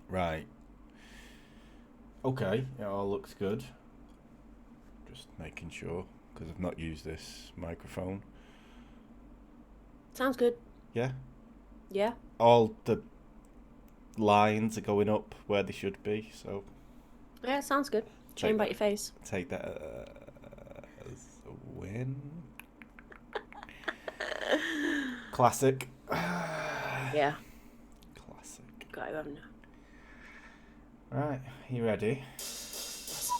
Right. Okay, it all looks good. Just making sure, because I've not used this microphone. Sounds good. Yeah. Yeah. All the lines are going up where they should be, so Yeah, sounds good. take Shame about that your face. take that as a win. Classic. Yeah. Classic. Got to have no. Right, you ready? Yes.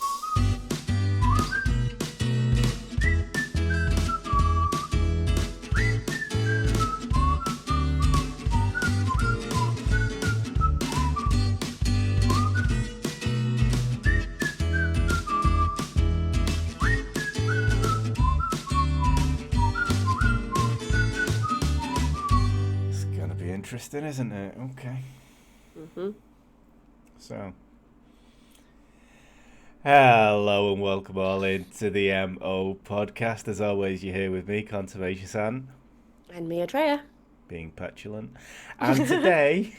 It's gonna be interesting, isn't it? Okay. Mhm. So, hello and welcome all into the MO podcast. As always, you're here with me, Conservation San, And me, Atreya. being petulant. And today,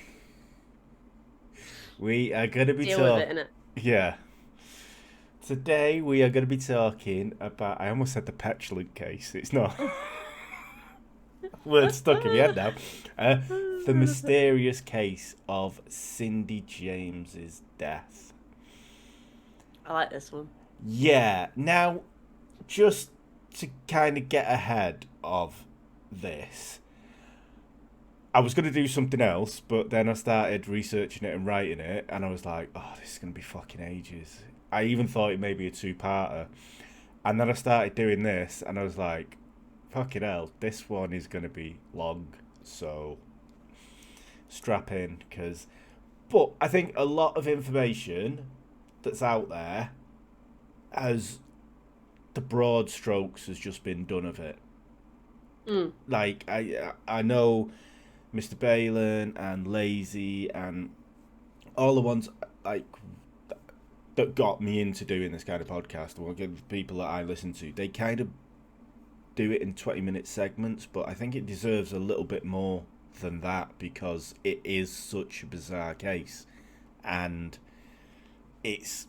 we are going to be Deal with it, talking. innit? Yeah. Today, we are going to be talking about. I almost said the petulant case. It's not. Word stuck in my head now. The mysterious case of Cindy James's death. I like this one. Yeah. Now, just to kind of get ahead of this, I was going to do something else, but then I started researching it and writing it, and I was like, oh, this is going to be fucking ages. I even thought it may be a two-parter. And then I started doing this, and I was like, fucking hell, this one is going to be long, so strap in, because... But I think a lot of information that's out there has the broad strokes has just been done of it. Mm. Like I know Mr. Balin and Lazy and all the ones like that got me into doing this kind of podcast. Or the people that I listen to, they kind of do it in 20-minute segments, but I think it deserves a little bit more than that because it is such a bizarre case, and it's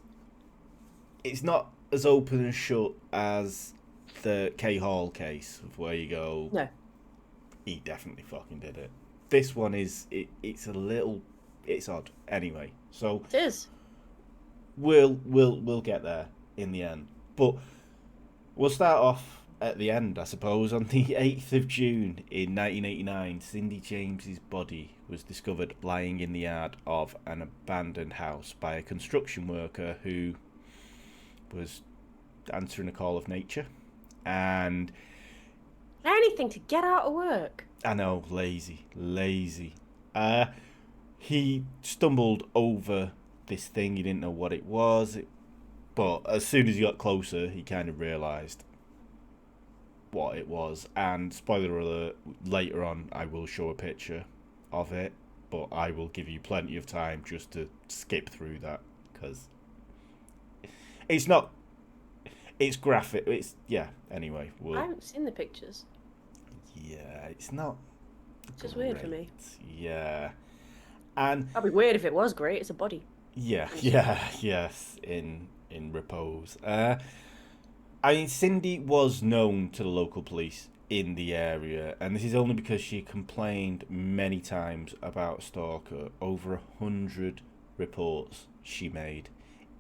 it's not as open and shut as the K Hall case of where you go, No. he definitely fucking did it. This one it's a little it's odd anyway. So It is. we'll get there in the end. But we'll start off at the end, I suppose. On the 8th of June in 1989, Cindy James's body was discovered lying in the yard of an abandoned house by a construction worker who was answering a call of nature. And Anything to get out of work. I know, lazy. Uh, he stumbled over this thing. He didn't know what it was, but as soon as he got closer, he kind of realised what it was. And spoiler alert: later on, I will show a picture of it, but I will give you plenty of time just to skip through that because it's not. It's graphic. It's yeah. Anyway, I we'll haven't seen the pictures. yeah. It's not It's just weird for me. Yeah, and That'd be weird if it was great. It's a body. yeah, I'm assuming. yeah, yes, in repose. I mean, Cindy was known to the local police in the area, and this is only because she complained many times about a stalker. Over 100 reports she made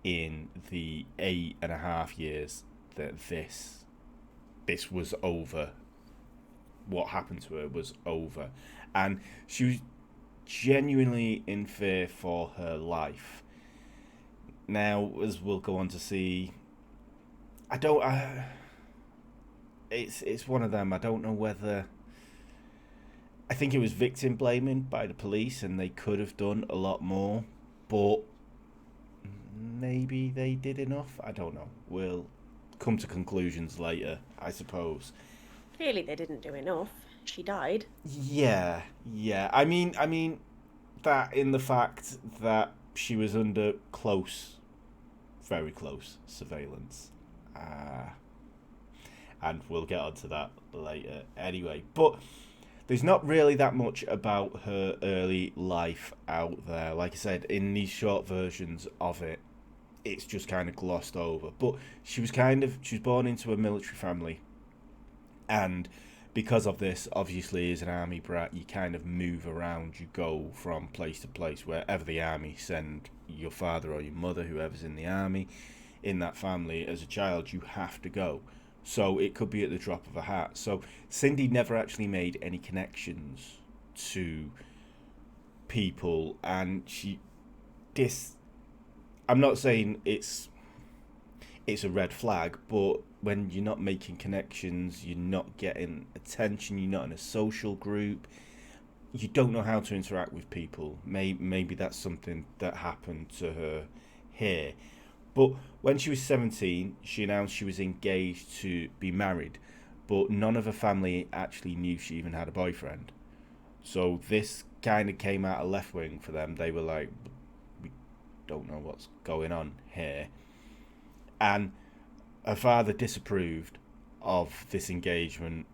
in the 8.5 years that this was over. What happened to her was over, and she was genuinely in fear for her life. Now, as we'll go on to see, I don't. It's one of them. I don't know whether. I think it was victim blaming by the police, and they could have done a lot more, but maybe they did enough. I don't know. We'll come to conclusions later, I suppose. Clearly, they didn't do enough. She died. Yeah, yeah. I mean that in the fact that she was under close, very close surveillance. Uh, and we'll get onto that later anyway. But there's not really that much about her early life out there. Like I said, in these short versions of it, it's just kind of glossed over. But she was born into a military family, and because of this, obviously, as an army brat, you kind of move around. You go from place to place wherever the army send your father or your mother, whoever's in the army, in that family. As a child, you have to go. So it could be at the drop of a hat. So Cindy never actually made any connections to people, and she this. I'm not saying it's a red flag, but when you're not making connections, you're not getting attention, you're not in a social group, you don't know how to interact with people. Maybe that's something that happened to her here. But when she was 17, she announced she was engaged to be married, but none of her family actually knew she even had a boyfriend. So this kind of came out of left wing for them. They were like, we don't know what's going on here. And her father disapproved of this engagement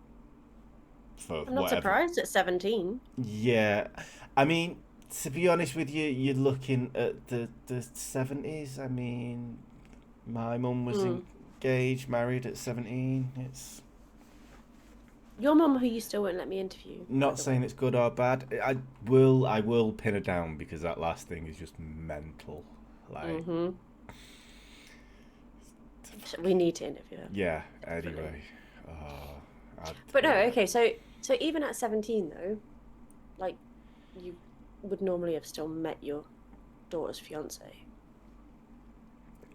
for I'm not whatever. surprised at 17. Yeah, I mean, to be honest with you, you're looking at the 70s. I mean, my mum was engaged, married at 17. It's Your mum, who you still won't let me interview. by not the saying way. it's good or bad. I will pin her down because that last thing is just mental. Like, We need to interview her. yeah. Definitely. Anyway, oh, But no, okay, so even at 17 though, like, you would normally have still met your daughter's fiance.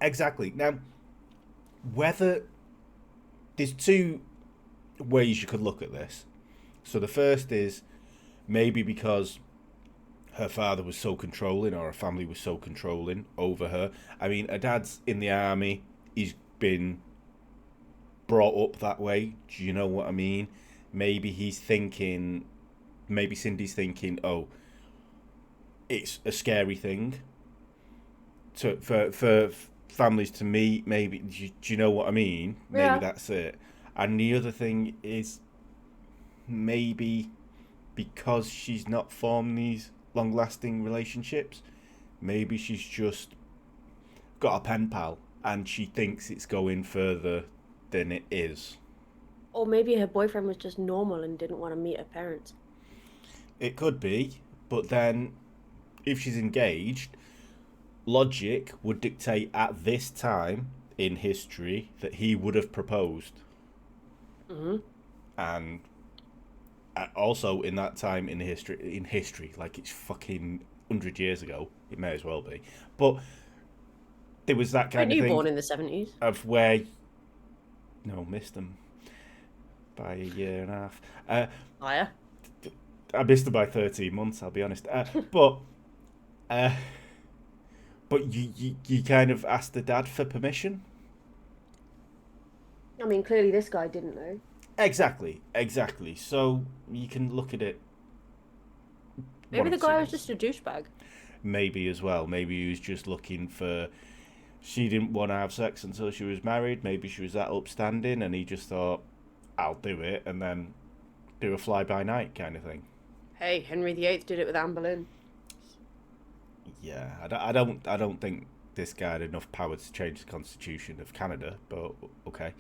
exactly. Now, whether there's two ways you could look at this. So the first is maybe because her father was so controlling, or her family was so controlling over her. I mean, her dad's in the army. He's been brought up that way. Do you know what I mean? Maybe Cindy's thinking, oh, it's a scary thing for families to meet. Maybe, do you know what I mean? Maybe Yeah. that's it. And the other thing is maybe because she's not formed these long-lasting relationships, maybe she's just got a pen pal and she thinks it's going further than it is. Or maybe her boyfriend was just normal and didn't want to meet her parents. It could be, but then if she's engaged, logic would dictate at this time in history that he would have proposed. And also in that time in history, like it's fucking 100 years ago, it may as well be. But there was that kind Weren't of you thing born in the 70s? of where, no, missed them by a year and a half. Liar. I missed them by 13 months, I'll be honest. But uh, you kind of asked the dad for permission. I mean, clearly this guy didn't know. Exactly. So you can look at it. Maybe the one of two guy was ways. just a douchebag. Maybe as well. Maybe he was just looking for. She didn't want to have sex until she was married. Maybe she was that upstanding, and he just thought, "I'll do it," and then do a fly by night kind of thing. Hey, Henry VIII did it with Anne Boleyn. Yeah, I don't think this guy had enough power to change the constitution of Canada, but okay.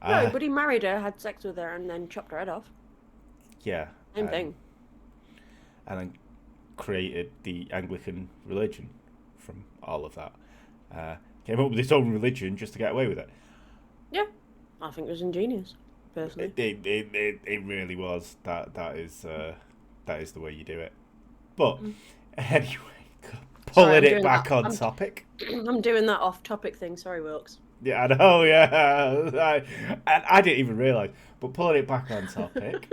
No, but he married her, had sex with her, and then chopped her head off. Yeah. Same thing. And then created the Anglican religion from all of that. Came up with its own religion just to get away with it. Yeah, I think it was ingenious, personally. It really was. That is the way you do it. But anyway, Sorry, I'm pulling it doing back that. on topic. I'm doing that off-topic thing. Sorry, Wilkes. Yeah, I know. Yeah, I didn't even realise. But pulling it back on topic,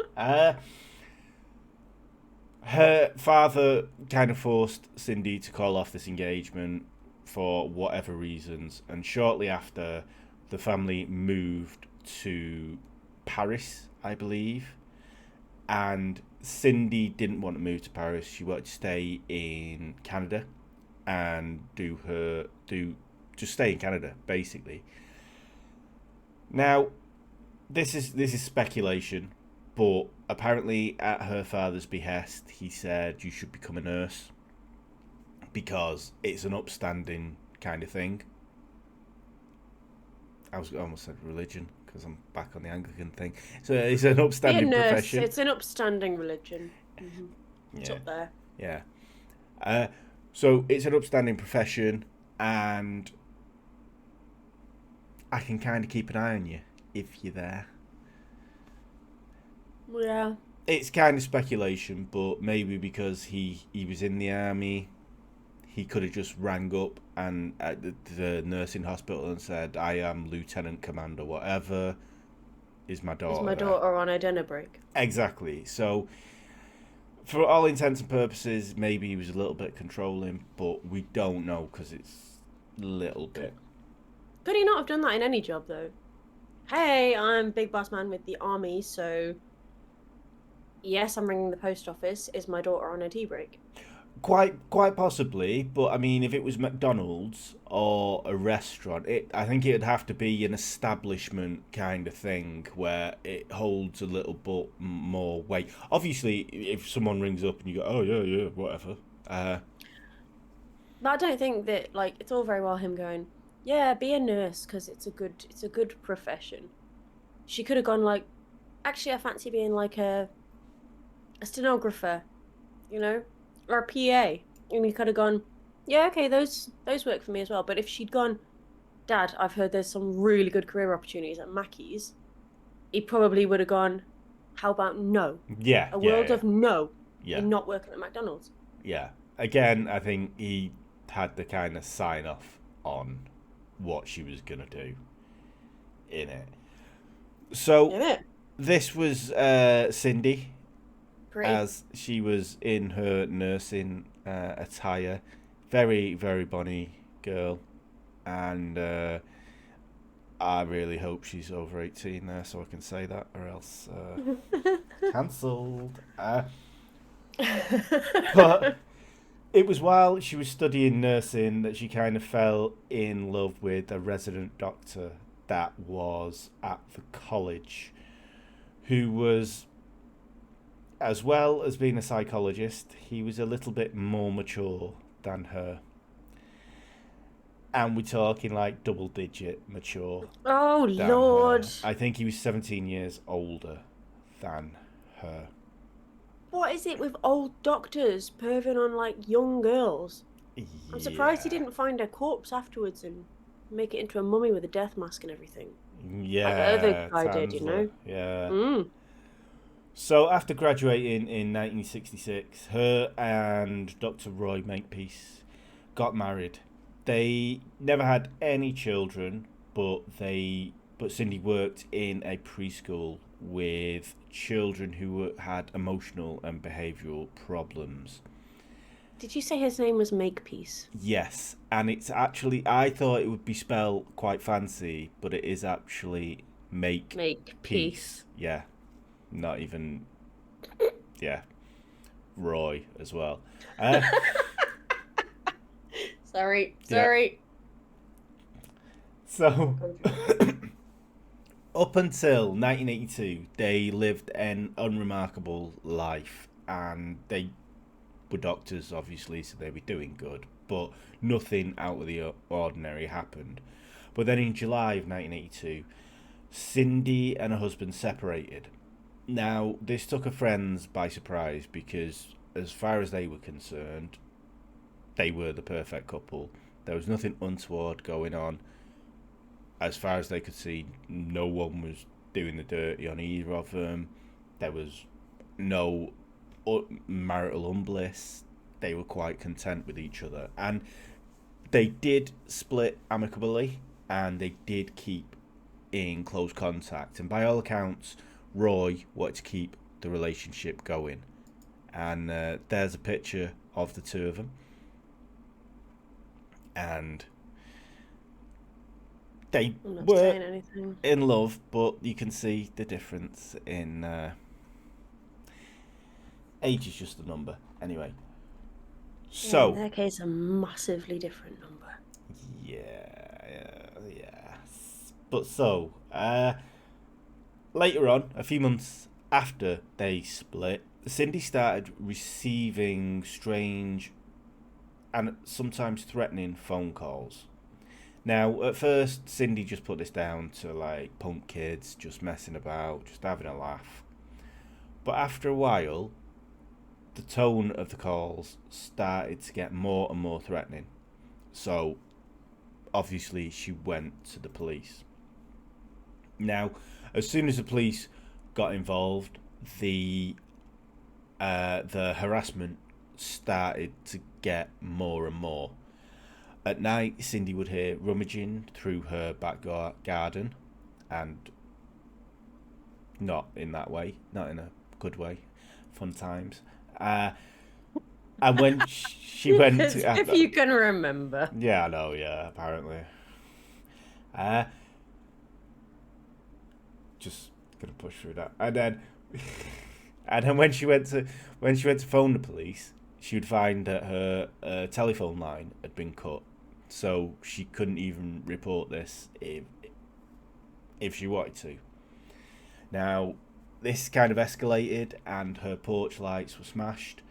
her father kind of forced Cindy to call off this engagement for whatever reasons, and shortly after, the family moved to Paris, I believe, and Cindy didn't want to move to Paris. She wanted to stay in Canada and just stay in Canada, basically. Now, this is speculation, But apparently, at her father's behest, he said you should become a nurse because it's an upstanding kind of thing. I almost said religion because I'm back on the Anglican thing. So it's an Be a upstanding nurse. profession. It's an upstanding religion. It's Yeah, up there. yeah. So it's an upstanding profession, and I can kind of keep an eye on you if you're there. Yeah. It's kind of speculation, but maybe because he was in the army, he could have just rang up and at the nursing hospital and said, "I am Lieutenant Commander, whatever. Is my daughter Is my there?" daughter on a dinner break? Exactly. So, for all intents and purposes, maybe he was a little bit controlling, but we don't know because it's a little bit. Could he not have done that in any job though? Hey, I'm Big Boss Man with the army, so yes, I'm ringing the post office. Is my daughter on a tea break? Quite possibly, but I mean, if it was McDonald's or a restaurant, I think it'd have to be an establishment kind of thing where it holds a little bit more weight. Obviously, if someone rings up and you go, "Oh yeah, whatever," But I don't think that it's all very well him going, yeah, be a nurse because it's a good profession. She could have gone actually, I fancy being a stenographer, you know, or a PA, and he could have gone, yeah, okay, those work for me as well. But if she'd gone, Dad, I've heard there's some really good career opportunities at Mackey's, he probably would have gone, how about no? yeah, A yeah, world yeah, of no. yeah, You're not working at McDonald's. yeah. Again, I think he had the kind of sign off on what she was gonna do in it. So Isn't it? this was Cindy, Pretty. as she was in her nursing attire. Very, very bonny girl. And I really hope she's over 18 there so I can say that, or else cancelled. But it was while she was studying nursing that she kind of fell in love with a resident doctor that was at the college, who was, as well as being a psychologist, he was a little bit more mature than her. And we're talking like double digit mature Oh, than her. Lord. I think he was 17 years older than her. What is it with old doctors perving on young girls? I'm surprised he Yeah. didn't find a corpse afterwards and make it into a mummy with a death mask and everything. Like the other Yeah, guy did, you know? Yeah. Mm. So after graduating in 1966, her and Dr. Roy Makepeace got married. They never had any children, but Cindy worked in a preschool with children who had emotional and behavioural problems. Did you say his name was Makepeace? Yes, and it's actually, I thought it would be spelled quite fancy, but it is actually make Makepeace. Yeah, not even, yeah, Roy as well. Sorry. So, up until 1982, they lived an unremarkable life, and they were doctors, obviously, so they were doing good, but nothing out of the ordinary happened. But then in July of 1982, Cindy and her husband separated. Now, this took her friends by surprise because, as far as they were concerned, they were the perfect couple. There was nothing untoward going on. As far as they could see, no one was doing the dirty on either of them. There was no marital unbliss. They were quite content with each other. And they did split amicably, and they did keep in close contact. And by all accounts, Roy wanted to keep the relationship going. And there's a picture of the two of them. And they I'm not were saying anything. in love, but you can see the difference in age is just a number. Anyway, so In their case, a massively different number. yeah. But so later on, a few months after they split, Cindy started receiving strange and sometimes threatening phone calls. Now, at first, Cindy just put this down to like punk kids just messing about, just having a laugh. But after a while, the tone of the calls started to get more and more threatening. So, obviously, she went to the police. Now, as soon as the police got involved, the harassment started to get more and more. At night, Cindy would hear rummaging through her back garden, and not in that way, not in a good way, fun times. And when she went As to, if you can remember. yeah, I know, yeah, apparently. Uh, just gonna push through that, and then, and then when she went to phone the police, she would find that her telephone line had been cut, so she couldn't even report this if she wanted to. Now, this kind of escalated, and her porch lights were smashed,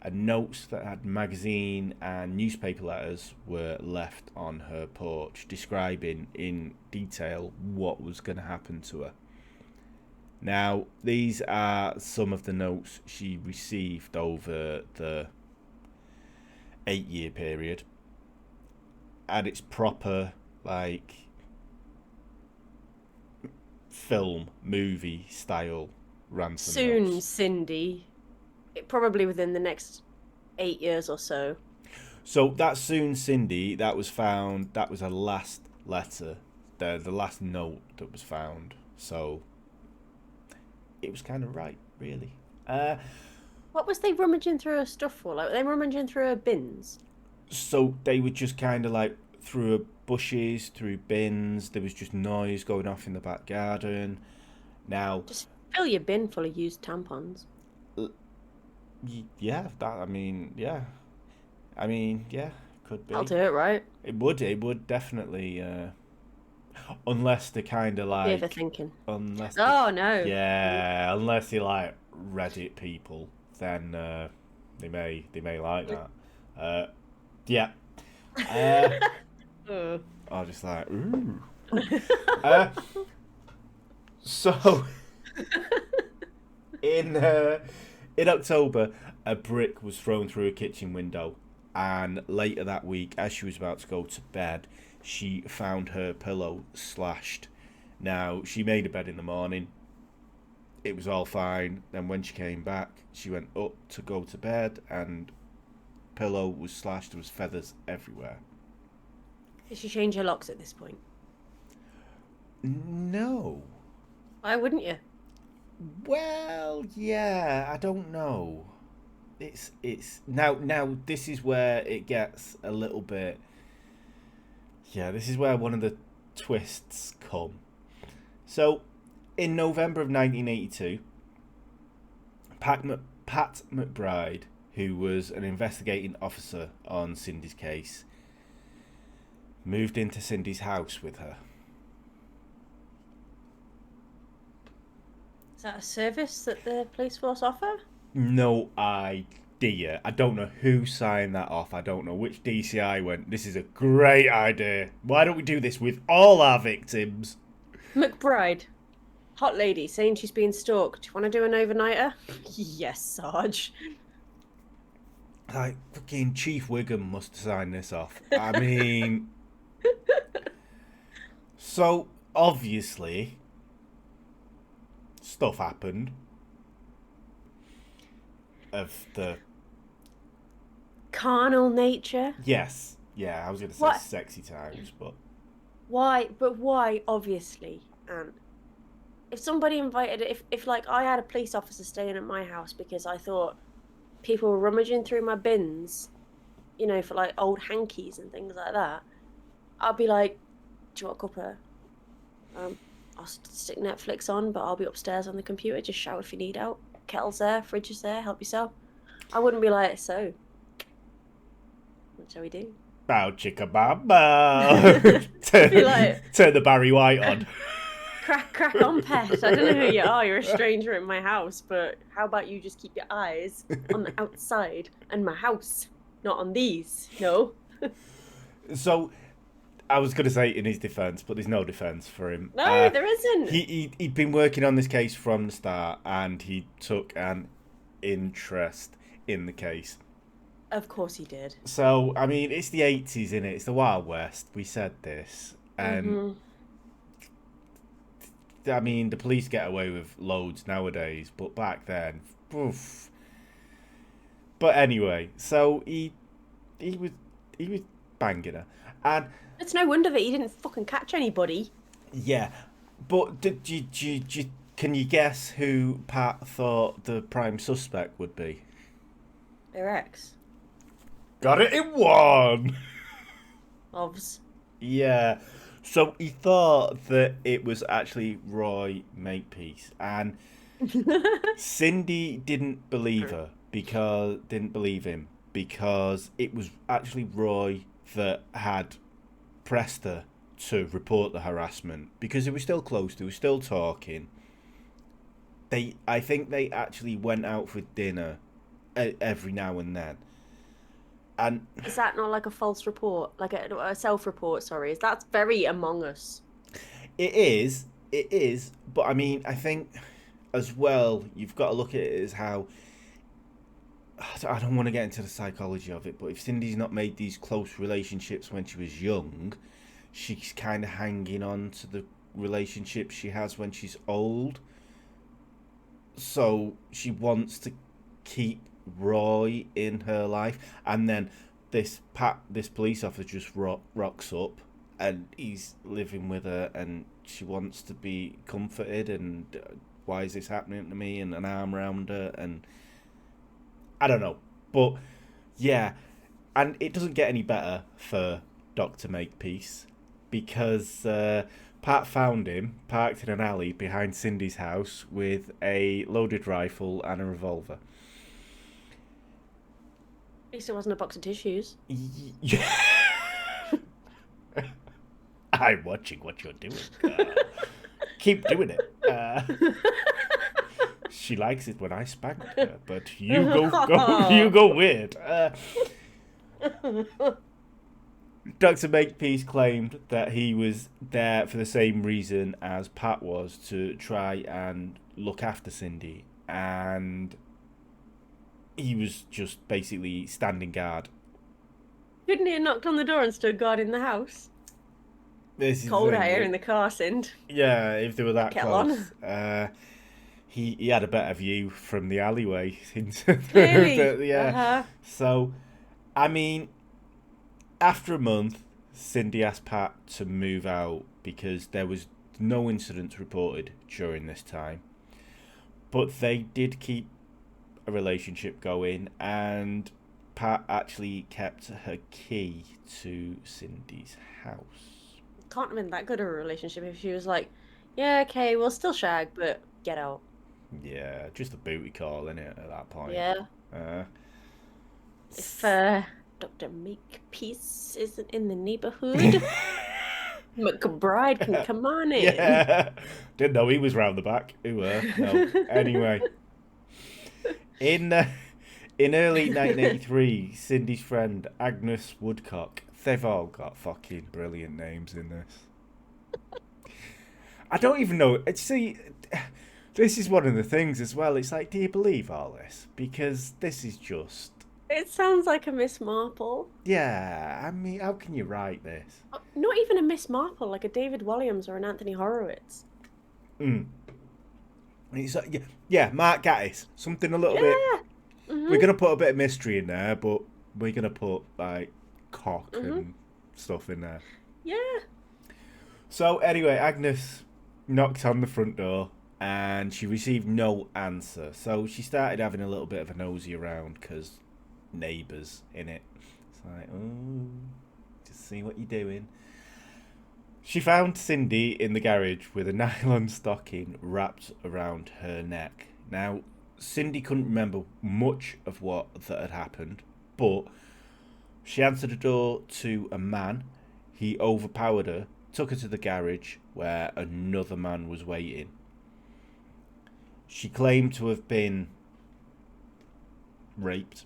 and notes that had magazine and newspaper letters were left on her porch describing in detail what was going to happen to her. Now, these are some of the notes she received over the 8-year period, and it's proper, like, film, movie style ransom Soon, notes. Cindy. Probably within the next 8 years or so. So that soon, Cindy, that was found. That was her last letter, the last note that was found. So it was kind of right, really. What was they rummaging through her stuff for? Like, were they rummaging through her bins? So they were just kind of like through bushes, through bins. There was just noise going off in the back garden. Now, Just fill your bin full of used tampons. yeah, I mean, yeah, could be. I'll do it, right? It would definitely. Unless they kind of like. Overthinking. Unless. Oh, no. Yeah, unless they like Reddit people, then they may like that. Yeah. I was just like, ooh. So, in October, a brick was thrown through a kitchen window, and later that week, as she was about to go to bed, she found her pillow slashed. Now, she made a bed in the morning. It was all fine. Then when she came back, she went up to go to bed, and pillow was slashed. There was feathers everywhere. Did she change her locks at this point? No. Why wouldn't you? Well, yeah, I don't know. It's now this is where it gets a little bit. Yeah, this is where one of the twists come. So, in November of 1982, Pat McBride, who was an investigating officer on Cindy's case, moved into Cindy's house with her. Is that a service that the police force offer? No idea. I don't know who signed that off. I don't know which DCI went, this is a great idea. Why don't we do this with all our victims? McBride. Hot lady saying she's being stalked. Do you want to do an overnighter? Yes, Sarge. Like, fucking Chief Wiggum must have signed this off. I mean... So, obviously, stuff happened. Of the... Carnal nature? Yes. Yeah, I was going to say What? sexy times, but... Why? But why, obviously, Anne? If somebody invited... If like, I had a police officer staying at my house because I thought people were rummaging through my bins, you know, for, like, old hankies and things like that, I'd be like, do you want a cuppa? I'll stick Netflix on, but I'll be upstairs on the computer. Just shout if you need out. Kettle's there, fridge is there, help yourself. I wouldn't be like, so, what shall we do? Bow chicka bow bow. Be like- Turn the Barry White on. Crack on, pet. I don't know who you are. You're a stranger in my house, but how about you just keep your eyes on the outside and my house, not on these? No. So I was going to say in his defence, but there's no defence for him. No, there isn't. He'd been working on this case from the start, and he took an interest in the case. Of course he did. So, I mean, it's the 80s, innit? It's the Wild West. We said this. And, I mean, the police get away with loads nowadays, but back then, oof. But anyway, so he was banging her. And It's no wonder that he didn't fucking catch anybody. yeah, but can you guess who Pat thought the prime suspect would be? Their ex. Got it in one! Ovs. Yeah. So he thought that it was actually Roy Makepeace, and Cindy didn't believe him because it was actually Roy that had pressed her to report the harassment because they were still close, they were still talking. I think they actually went out for dinner every now and then. And is that not like a false report, like a self-report? Sorry, that's very Among Us. It is, but I mean, I think as well, you've got to look at it as how. I don't want to get into the psychology of it, but if Cindy's not made these close relationships when she was young, she's kind of hanging on to the relationships she has when she's old. So she wants to keep Roy in her life, and then this police officer just rocks up, and he's living with her, and she wants to be comforted, and why is this happening to me, and an arm around her, and I don't know, but yeah, and it doesn't get any better for Dr. Makepeace because Pat found him parked in an alley behind Cindy's house with a loaded rifle and a revolver. At least it wasn't a box of tissues. I'm watching what you're doing. Keep doing it. She likes it when I spank her, but you go weird. Dr. Makepeace claimed that he was there for the same reason as Pat was, to try and look after Cindy, and he was just basically standing guard. Couldn't he have knocked on the door and stood guard in the house? This is cold out here in the car, Sind. Yeah, if they were that Kettle close. He had a better view from the alleyway into the, yeah. Uh-huh. So, I mean, after a month, Cindy asked Pat to move out because there was no incidents reported during this time. But they did keep a relationship going, and Pat actually kept her key to Cindy's house. Can't have been that good of a relationship if she was like, yeah, okay, we'll still shag, but get out. Yeah, just a booty call, innit, at that point. Yeah. If Dr. Makepeace isn't in the neighborhood, McBride can come on in. Yeah. Didn't know he was round the back. Who were? No. Anyway. In early 1983, Cindy's friend Agnes Woodcock, they've all got fucking brilliant names in this. I don't even know. See, this is one of the things as well. It's like, do you believe all this? Because this is just... It sounds like a Miss Marple. Yeah, I mean, how can you write this? Not even a Miss Marple, like a David Williams or an Anthony Horowitz. It's like, yeah, Mark Gatiss. Something a little bit... Mm-hmm. We're going to put a bit of mystery in there, but we're going to put, like, cock and stuff in there. Yeah. So, anyway, Agnes knocked on the front door, and she received no answer. So she started having a little bit of a nosy around, because neighbours, innit? It's like, oh, just see what you're doing. She found Cindy in the garage with a nylon stocking wrapped around her neck. Now, Cindy couldn't remember much of what that had happened, but she answered the door to a man. He overpowered her, took her to the garage, where another man was waiting. She claimed to have been raped,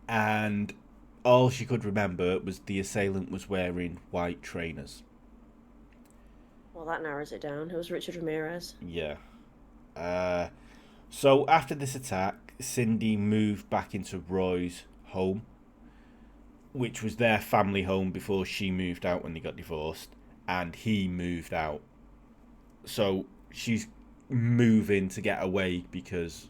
and all she could remember was the assailant was wearing white trainers. Well, that narrows it down. It was Richard Ramirez. Yeah. So after this attack, Cindy moved back into Roy's home, which was their family home before she moved out when they got divorced, and he moved out. So she's moving to get away because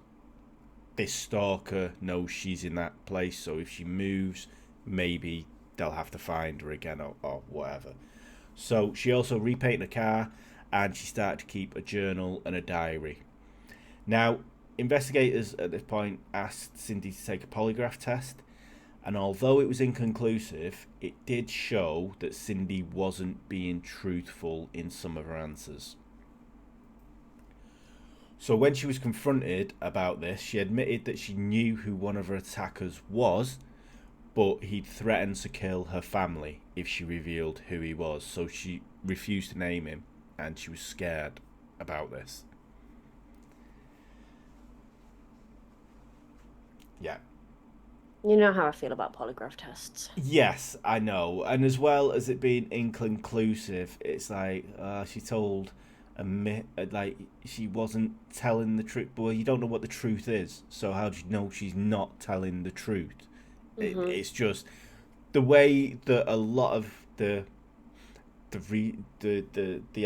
this stalker knows she's in that place. So if she moves, maybe they'll have to find her again or whatever. So she also repainted her car, and she started to keep a journal and a diary. Now, investigators at this point asked Cindy to take a polygraph test, and although it was inconclusive, it did show that Cindy wasn't being truthful in some of her answers. So when she was confronted about this, she admitted that she knew who one of her attackers was, but he'd threatened to kill her family if she revealed who he was. So she refused to name him, and she was scared about this. Yeah. You know how I feel about polygraph tests. Yes, I know. And as well as it being inconclusive, it's like she told a myth, like she wasn't telling the truth. But you don't know what the truth is, so how do you know she's not telling the truth? It's just the way that a lot of the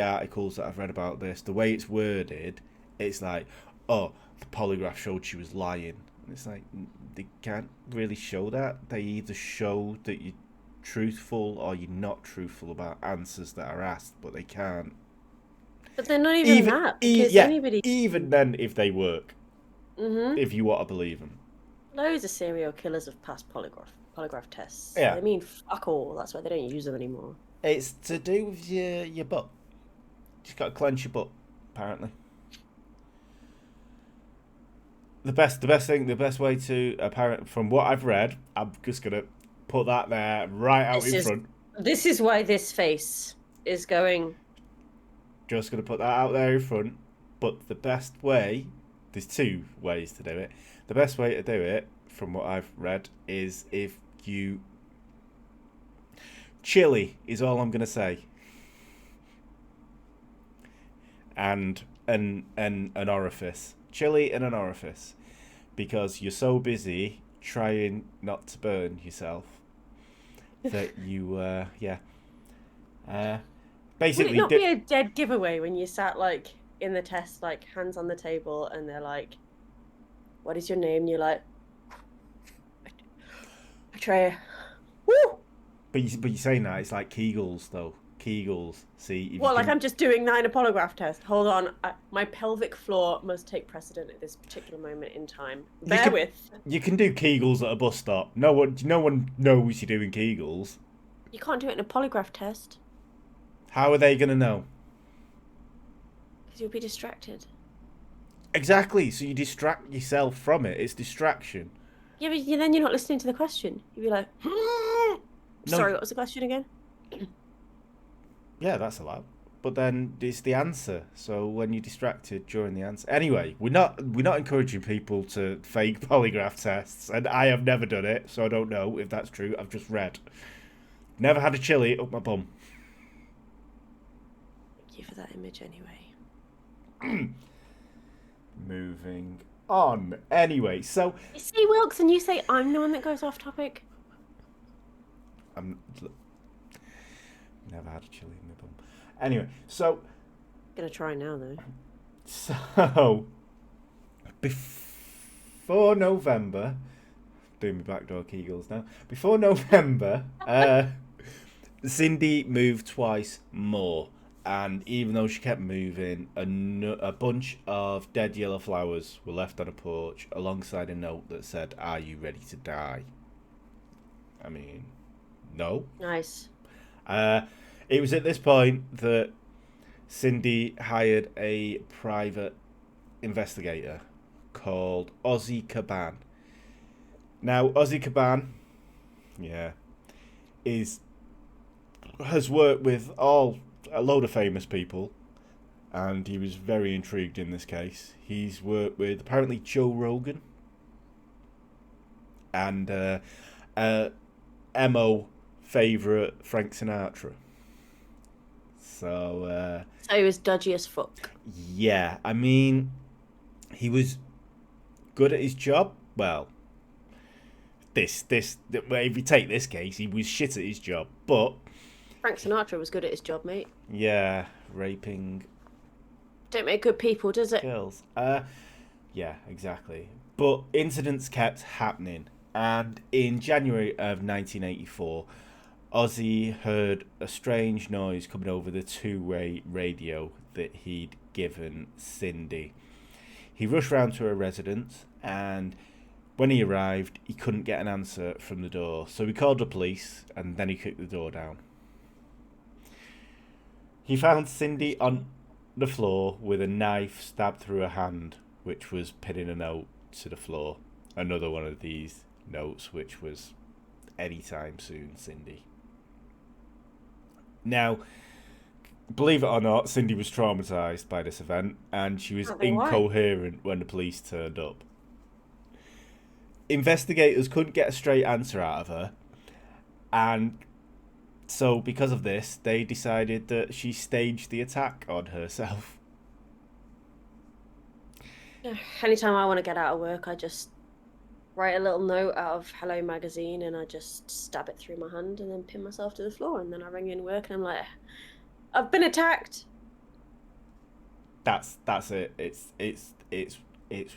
articles that I've read about this, the way it's worded, it's like, oh, the polygraph showed she was lying. And it's like, they can't really show that. They either show that you're truthful or you're not truthful about answers that are asked, but they can't. But they're not even that, because anybody... Even then, if they work, if you want to believe them. Loads of serial killers have passed polygraph tests. Yeah. I mean, fuck all. That's why they don't use them anymore. It's to do with your butt. You just got to clench your butt, apparently. The best way to, apparent from what I've read, I'm just gonna put that there right out in front. This is why this face is going. Just gonna put that out there in front. But the best way, there's two ways to do it. The best way to do it, from what I've read, is if you... Chili is all I'm gonna say. And an orifice. Chili and an orifice. Because you're so busy trying not to burn yourself that you, basically... Would it not be a dead giveaway when you sat, like, in the test, like, hands on the table, and they're like, what is your name? And you're like, Atreya. Woo! But you're saying that, it's like Kegels, though. Kegels. See? Well, like I'm just doing that in a polygraph test. Hold on. My pelvic floor must take precedent at this particular moment in time. Bear with. You can do Kegels at a bus stop. No one knows you're doing Kegels. You can't do it in a polygraph test. How are they going to know? Because you'll be distracted. Exactly. So you distract yourself from it. It's distraction. Yeah, but then you're not listening to the question. You'll be like, sorry, what was the question again? Yeah, that's allowed. But then it's the answer. So when you're distracted during the answer. Anyway, we're not encouraging people to fake polygraph tests, and I have never done it, so I don't know if that's true. I've just read. Never had a chili up my bum. Thank you for that image anyway. Moving on. Anyway, so... You see, Wilkes, and you say I'm the one that goes off topic? Never had a chili in my bum. Anyway, so... Gonna try now, though. So... Before November... Doing my backdoor Kegels now. Before November, Cindy moved twice more. And even though she kept moving, a bunch of dead yellow flowers were left on a porch alongside a note that said, "Are you ready to die?" I mean, no. Nice. It was at this point that Cindy hired a private investigator called Ozzy Caban. Now, Ozzy Caban, has worked with all a load of famous people, and he was very intrigued in this case. He's worked with apparently Joe Rogan and Mo favourite Frank Sinatra. So So he was dodgy as fuck. yeah, I mean, he was good at his job. Well, if you take this case, he was shit at his job. But Frank Sinatra was good at his job, mate. yeah, raping Don't make good people, does it? girls. Yeah, exactly. But incidents kept happening, and in January of 1984, Ozzy heard a strange noise coming over the two-way radio that he'd given Cindy. He rushed round to her residence, and when he arrived, he couldn't get an answer from the door, so he called the police, and then he kicked the door down. He found Cindy on the floor with a knife stabbed through her hand, which was pinning a note to the floor. Another one of these notes, which was anytime soon, Cindy. Now, believe it or not, Cindy was traumatised by this event, and she was Can't be why. incoherent when the police turned up. Investigators couldn't get a straight answer out of her, and so because of this, they decided that she staged the attack on herself. Anytime I want to get out of work, I just write a little note out of Hello Magazine and I just stab it through my hand and then pin myself to the floor. And then I ring in work and I'm like, I've been attacked. That's it. It's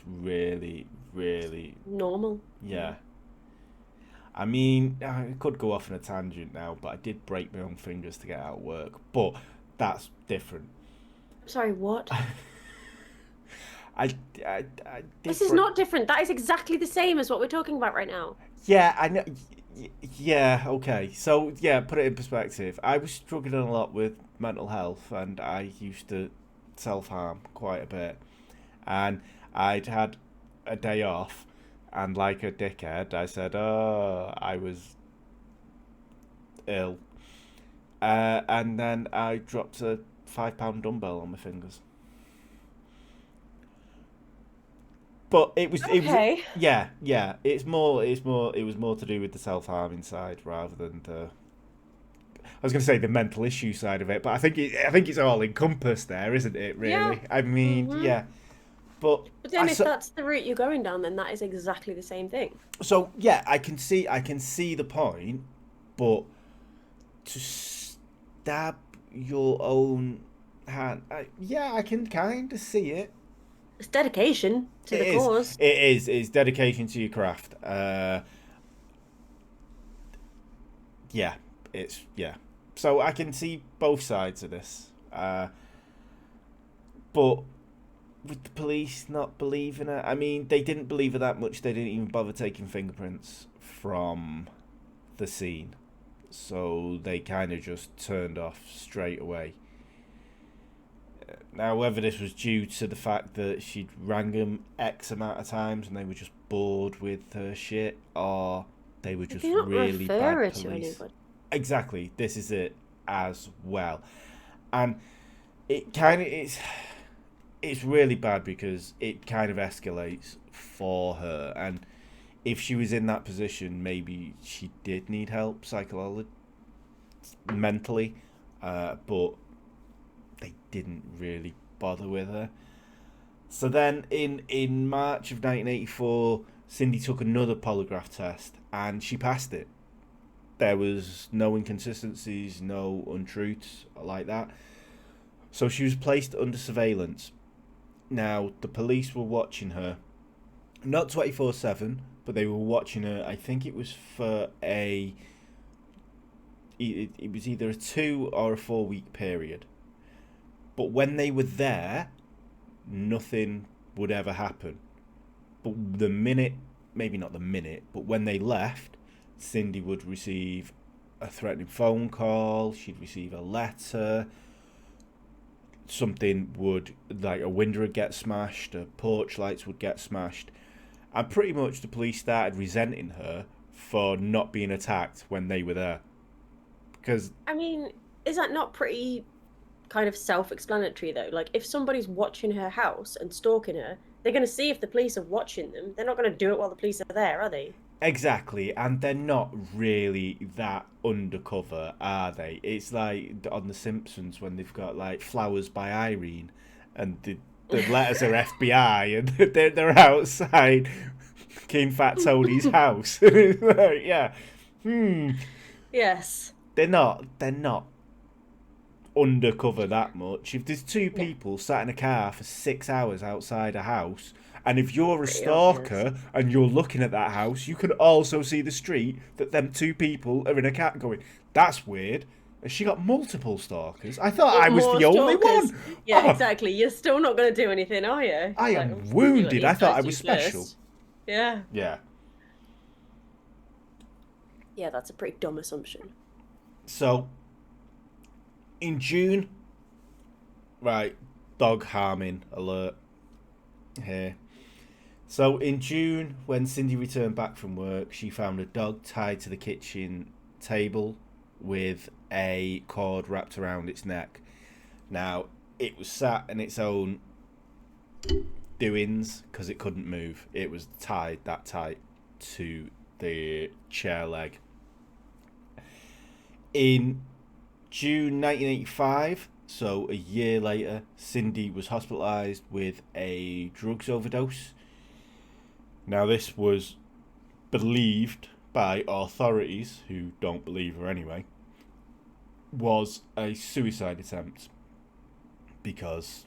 really, really, Normal. yeah. I mean, I could go off on a tangent now, but I did break my own fingers to get out of work. But that's different. Sorry, what? I did This is not different. That is exactly the same as what we're talking about right now. Yeah, I know. Yeah, okay. So, yeah, put it in perspective. I was struggling a lot with mental health, and I used to self-harm quite a bit. And I'd had a day off, and like a dickhead, I said, oh, I was ill. And then I dropped a £5 dumbbell on my fingers. But it was Okay. yeah. It was more to do with the self harming side rather than the. I was going to say the mental issue side of it, but I think it's all encompassed there, isn't it? Really, Yeah. I mean, hmm yeah. But But then if that's the route you're going down, then that is exactly the same thing. so yeah, I can see the point, but to stab your own hand, yeah, I can kind of see it. It's dedication to the It is. cause. It is. It's dedication to your craft. Yeah. It's yeah. So I can see both sides of this. But with the police not believing her, I mean, they didn't believe her that much. They didn't even bother taking fingerprints from the scene. So they kind of just turned off straight away. Now, whether this was due to the fact that she'd rang them X amount of times and they were just bored with her shit, or they were just They don't really refer her bad to police. anybody. Exactly, this is it as well, and it kind of it's really bad because it kind of escalates for her, and if she was in that position, maybe she did need help psychologically, mentally, but they didn't really bother with her. So then in March of 1984, Cindy took another polygraph test and she passed it. There was no inconsistencies, no untruths like that. So she was placed under surveillance. Now, the police were watching her, not 24/7, but they were watching her, I think it was for it was either a 2 or a 4 week period. But when they were there, nothing would ever happen. But the minute, maybe not the minute, but when they left, Cindy would receive a threatening phone call, she'd receive a letter, something would, like a window would get smashed, her porch lights would get smashed. And pretty much the police started resenting her for not being attacked when they were there. Because I mean, is that not pretty kind of self-explanatory though. Like if somebody's watching her house and stalking her, they're going to see if the police are watching them. They're not going to do it while the police are there, are they? Exactly, and they're not really that undercover, are they? It's like on The Simpsons when they've got like Flowers by Irene, and the letters are FBI, and they're outside King Fat Tony's house. Like, yeah, Yes. they're not undercover that much. If there's two Yeah. people sat in a car for 6 hours outside a house, and if you're a Pretty obvious. stalker and you're looking at that house, you can also see the street that them two people are in a car going, that's weird. Has she got multiple stalkers? I thought I was More the only stalkers. one. Yeah, Oh, exactly. You're still not going to do anything, are you? I Like, am I'm just see what wounded. I these thought guys I do was special. first. Yeah. Yeah. Yeah, that's a pretty dumb assumption. So, in June, right, dog harming alert here. So in June, when Cindy returned back from work, she found a dog tied to the kitchen table with a cord wrapped around its neck. Now, it was sat in its own doings because it couldn't move. It was tied that tight to the chair leg. In June 1985, so a year later, Cindy was hospitalised with a drugs overdose. Now, this was believed by authorities, who don't believe her anyway, was a suicide attempt. Because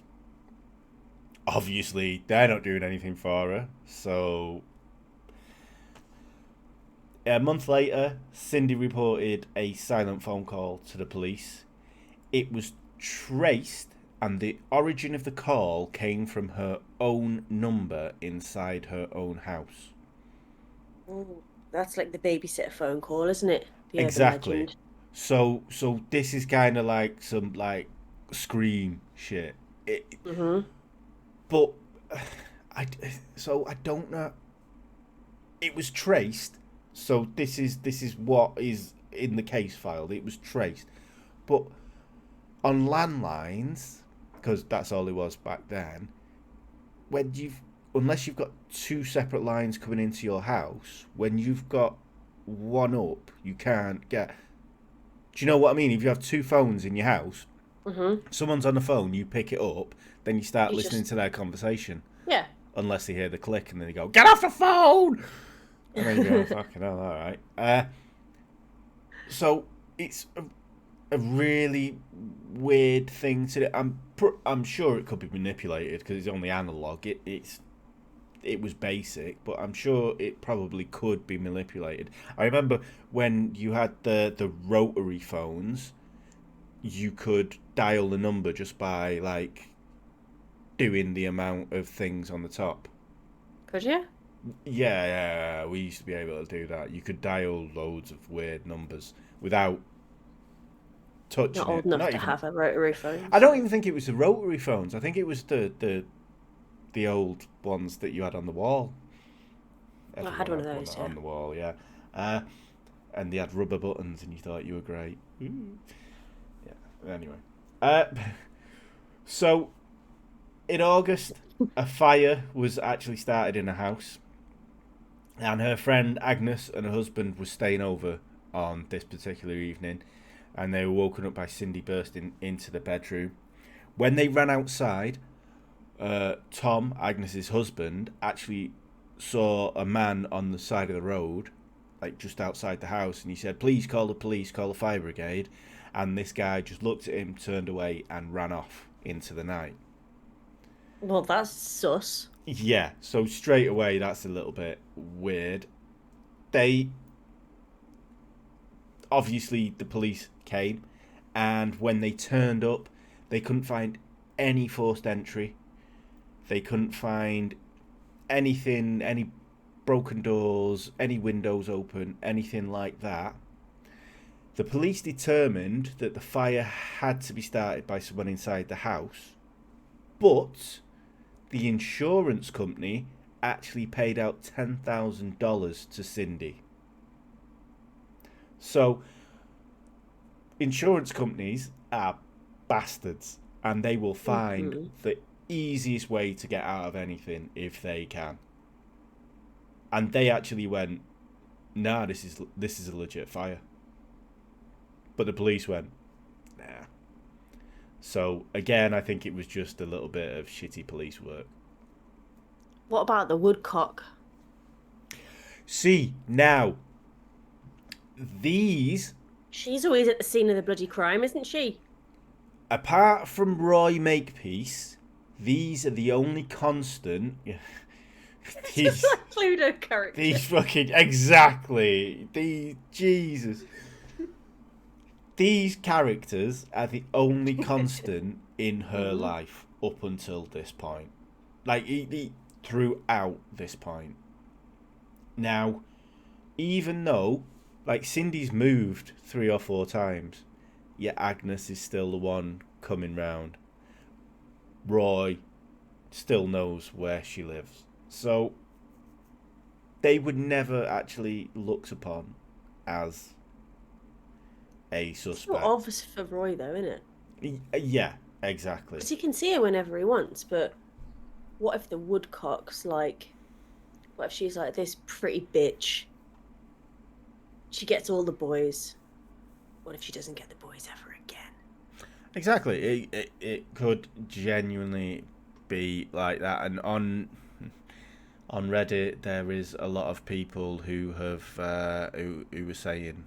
obviously they're not doing anything for her. So a month later, Cindy reported a silent phone call to the police. It was traced, and the origin of the call came from her own number inside her own house. Ooh, that's like the babysitter phone call, isn't it? The urban Exactly. legend. So this is kind of like some like Scream shit. Mm-hmm. But I I don't know. It was traced. So this is what is in the case file. It was traced, but on landlines, because that's all it was back then. When you've unless you've got two separate lines coming into your house, when you've got one up, you can't get. Do you know what I mean? If you have two phones in your house, Mm-hmm. someone's on the phone, you pick it up, then you start You listening just, to their conversation. yeah. Unless they hear the click and then they go, "Get off the phone!" And then you go, "Fucking hell, all right." So it's a really weird thing to do. I'm sure it could be manipulated because it's only analog. It was basic, but I'm sure it probably could be manipulated. I remember when you had the rotary phones, you could dial the number just by like doing the amount of things on the top. Could you? Yeah, we used to be able to do that. You could dial loads of weird numbers without Not touching old it. enough Not to even. have a rotary phone, I don't so even think it was the rotary phones. I think it was the old ones that you had on the wall. I had Everyone one of had one those. Yeah. on the wall, yeah. Uh, and they had rubber buttons, and you thought you were great. Ooh. Yeah. Anyway, uh, so in August, a fire was actually started in a house, and her friend Agnes and her husband were staying over on this particular evening, and they were woken up by Cindy bursting into the bedroom. When they ran outside, Tom, Agnes's husband, actually saw a man on the side of the road, like just outside the house, and he said, "Please call the police, call the fire brigade." And this guy just looked at him, turned away, and ran off into the night. Well, that's sus. Yeah, so straight away, that's a little bit weird. They obviously the police came, and when they turned up, they couldn't find any forced entry. They couldn't find anything, any broken doors, any windows open, anything like that. The police determined that the fire had to be started by someone inside the house, but the insurance company actually paid out $10,000 to Cindy. So, insurance companies are bastards, and they will find Mhm. the easiest way to get out of anything if they can. And they actually went, "Nah, this is a legit fire." But the police went, "Nah." So again, I think it was just a little bit of shitty police work. What about the woodcock? See, now these, She's always at the scene of the bloody crime, isn't she? apart from Roy Makepeace, these are the only constant. Just these like Cluedo character. these fucking exactly these Jesus. These characters are the only constant in her Mhm. life up until this point. Like, throughout this point. Now, even though, like, Cindy's moved 3 or 4 times, yet Agnes is still the one coming round. Roy still knows where she lives. So, they would never actually looked upon as a It's not suspect. obvious for Roy, though, isn't it? Yeah, exactly. Because he can see her whenever he wants, but what if the woodcock's like... What if she's like this pretty bitch? She gets all the boys. What if she doesn't get the boys ever again? Exactly. It could genuinely be like that. And on Reddit, there is a lot of people who have who were saying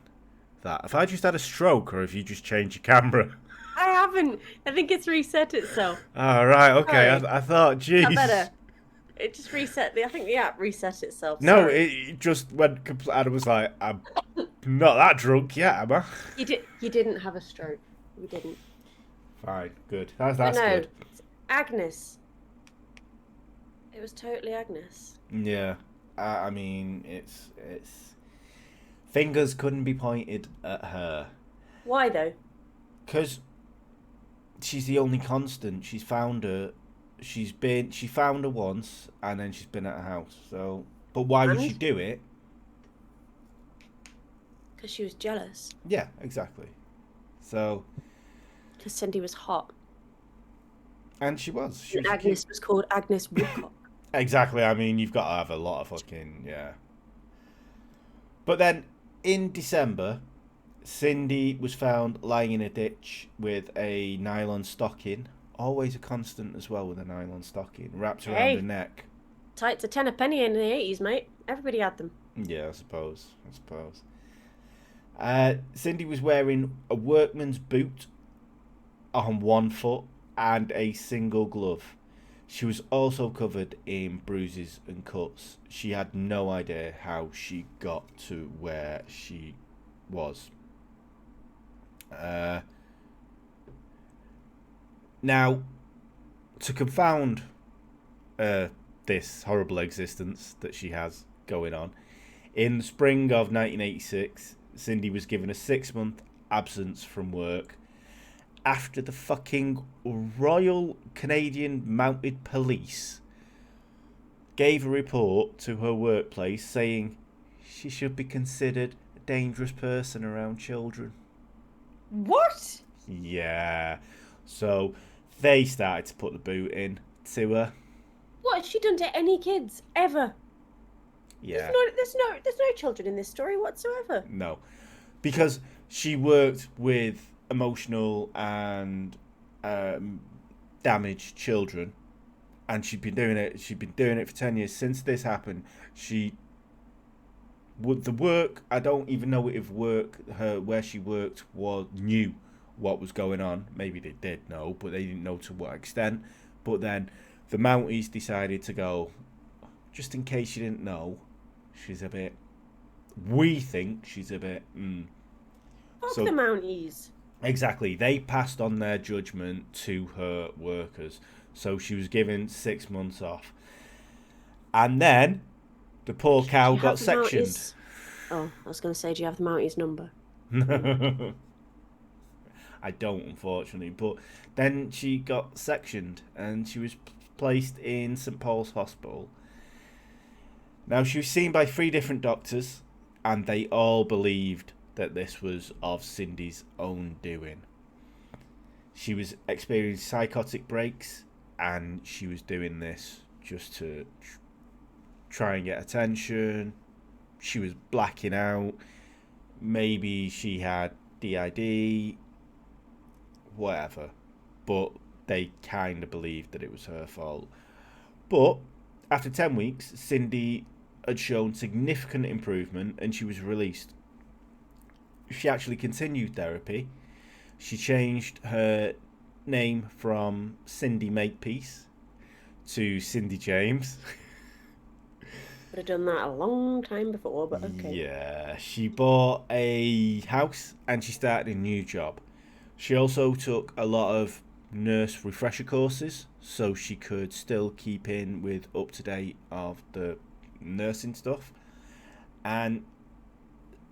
that. Have I just had a stroke, or have you just changed your camera? I haven't. I think it's reset itself. Oh, right, okay. Sorry. I thought, Is that jeez. better? It just reset. I think the app reset itself. No, Sorry. it just went complete. I was like, I'm not that drunk yet, am I? You didn't have a stroke. You didn't. Fine, good. But That's no, good. it's Agnes. It was totally Agnes. Yeah, I mean, it's fingers couldn't be pointed at her Why though? because she's the only constant. She's found her. She found her once, and then she's been at her house. So, but why would she And do it? because she was jealous. Yeah, exactly. So, Because Cindy was hot. and she was. She And was Agnes cute. was called Agnes Woodcock. Exactly. I mean, you've got to have a lot of fucking yeah. But then in December, Cindy was found lying in a ditch with a nylon stocking. Always a constant as well with a nylon stocking wrapped around her Hey, neck. tights a tenner penny in the 80s, mate. Everybody had them. Yeah, I suppose. Cindy was wearing a workman's boot on one foot and a single glove. She was also covered in bruises and cuts. She had no idea how she got to where she was. Now, to confound this horrible existence that she has going on, in the spring of 1986, Cindy was given a 6-month absence from work after the fucking Royal Canadian Mounted Police gave a report to her workplace saying she should be considered a dangerous person around children. What? Yeah. So they started to put the boot in to her. What has she done to any kids ever? Yeah. There's no children in this story whatsoever. No. Because she worked with emotional and damaged children, and she'd been doing it for 10 years since this happened. She would the work, I don't even know if where she worked knew what was going on. Maybe they did know, but they didn't know to what extent. But then the Mounties decided to go, just in case you didn't know, we think she's a bit Fuck so the Mounties. exactly, they passed on their judgment to her workers. So she was given 6 months off. And then the poor cow got sectioned. Mounties? Oh, I was going to say, do you have the Mounties number? I don't, unfortunately. But then she got sectioned and she was placed in St Paul's Hospital. Now, she was seen by 3 different doctors, and they all believed that this was of Cindy's own doing. She was experiencing psychotic breaks, and she was doing this just to try and get attention. She was blacking out. Maybe she had DID, whatever. But they kind of believed that it was her fault. But after 10 weeks, Cindy had shown significant improvement and she was released. She actually continued therapy. She changed her name from Cindy Makepeace to Cindy James. Would have done that a long time before, but okay. Yeah, she bought a house and she started a new job. She also took a lot of nurse refresher courses so she could still keep in with up to date of the nursing stuff. And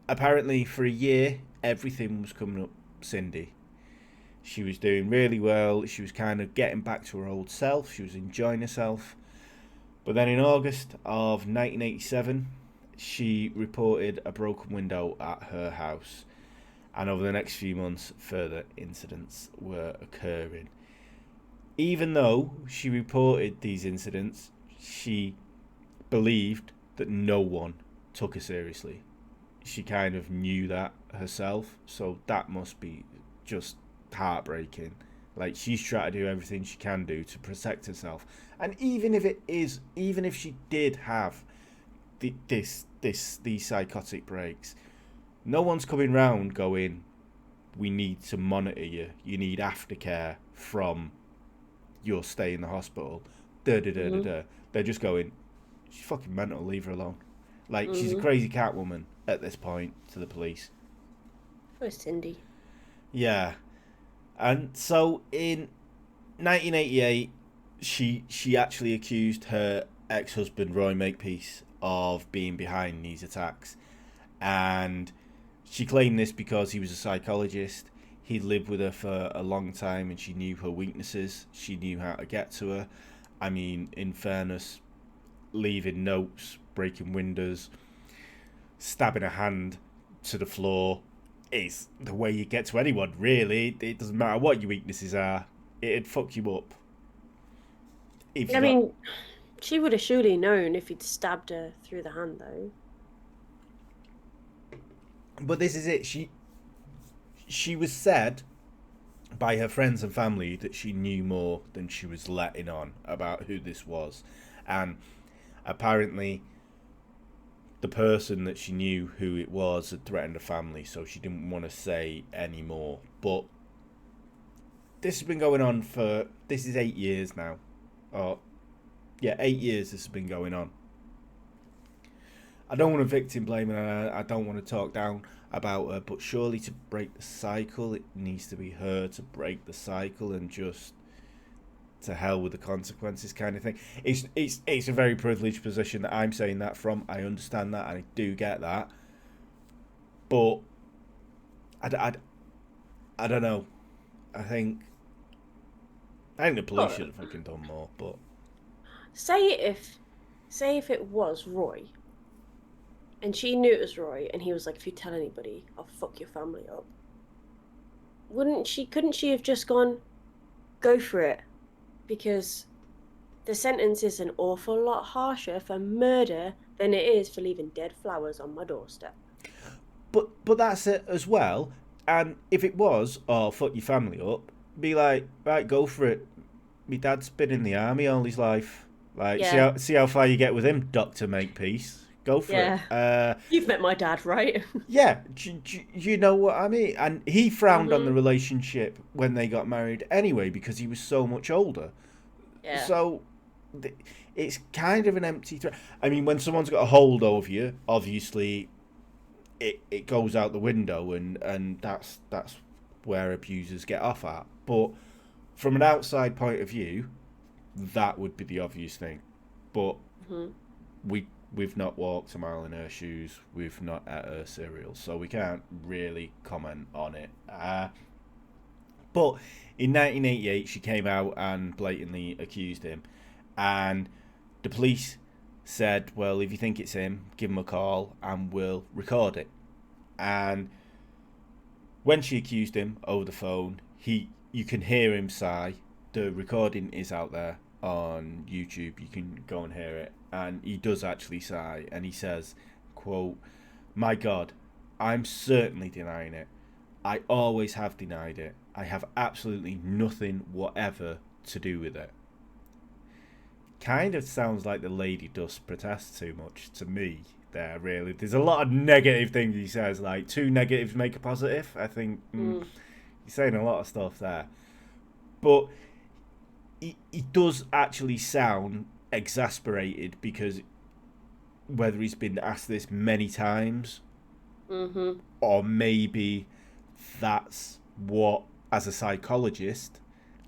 apparently for a year everything was coming up Cindy. She was doing really well. She was kind of getting back to her old self. She was enjoying herself. But then in August of 1987, she reported a broken window at her house. And over the next few months, further incidents were occurring. Even though she reported these incidents, she believed that no one took her seriously. She kind of knew that herself, so that must be just heartbreaking. Like, she's trying to do everything she can do to protect herself, and even if she did have these psychotic breaks, no one's coming round going, we need to monitor you, you need aftercare from your stay in the hospital, They're just going, she's fucking mental, leave her alone. Like, she's a crazy cat woman at this point to the police. Where's Cindy? Yeah. And so in 1988, she actually accused her ex-husband Roy Makepeace of being behind these attacks, and she claimed this because he was a psychologist. He'd lived with her for a long time and she knew her weaknesses. She knew how to get to her. I mean, in fairness, leaving notes, breaking windows, stabbing a hand to the floor is the way you get to anyone, really. It doesn't matter what your weaknesses are. It'd fuck you up. I mean, she would have surely known if he'd stabbed her through the hand, though. But this is it. She was said by her friends and family that she knew more than she was letting on about who this was. And apparently the person that she knew who it was had threatened her family, so she didn't want to say any more. But this has been going on for, this is 8 years now. 8 years this has been going on. I don't want to victim blame and I don't want to talk down about her, but surely to break the cycle, it needs to be her to break the cycle, and just to hell with the consequences kind of thing. It's a very privileged position that I'm saying that from. I understand that and I do get that. But I don't know. I think the police should have fucking done more, but say if it was Roy and she knew it was Roy and he was like, if you tell anybody, I'll fuck your family up. Couldn't she have just gone, go for it? Because the sentence is an awful lot harsher for murder than it is for leaving dead flowers on my doorstep. But that's it as well. And if it was, oh, fuck your family up, be like, right, go for it. My dad's been in the army all his life. Like, yeah. see how far you get with him, Dr. Makepeace. Go for it. You've met my dad, right? Yeah, you know what I mean? And he frowned on the relationship when they got married anyway, because he was so much older. Yeah. So it's kind of an empty threat. I mean, when someone's got a hold over you, obviously it goes out the window, and that's where abusers get off at. But from an outside point of view, that would be the obvious thing. But we've not walked a mile in her shoes. We've not ate her cereal, so we can't really comment on it. But in 1988, she came out and blatantly accused him, and the police said, well, if you think it's him, give him a call and we'll record it. And when she accused him over the phone, he you can hear him sigh. The recording is out there on YouTube. You can go and hear it. And he does actually sigh. And he says, quote, "My God, I'm certainly denying it. I always have denied it. I have absolutely nothing whatever to do with it." Kind of sounds like the lady does protest too much to me there, really. There's a lot of negative things he says, like two negatives make a positive. I think he's saying a lot of stuff there. But he does actually sound exasperated because whether he's been asked this many times or maybe that's what, as a psychologist,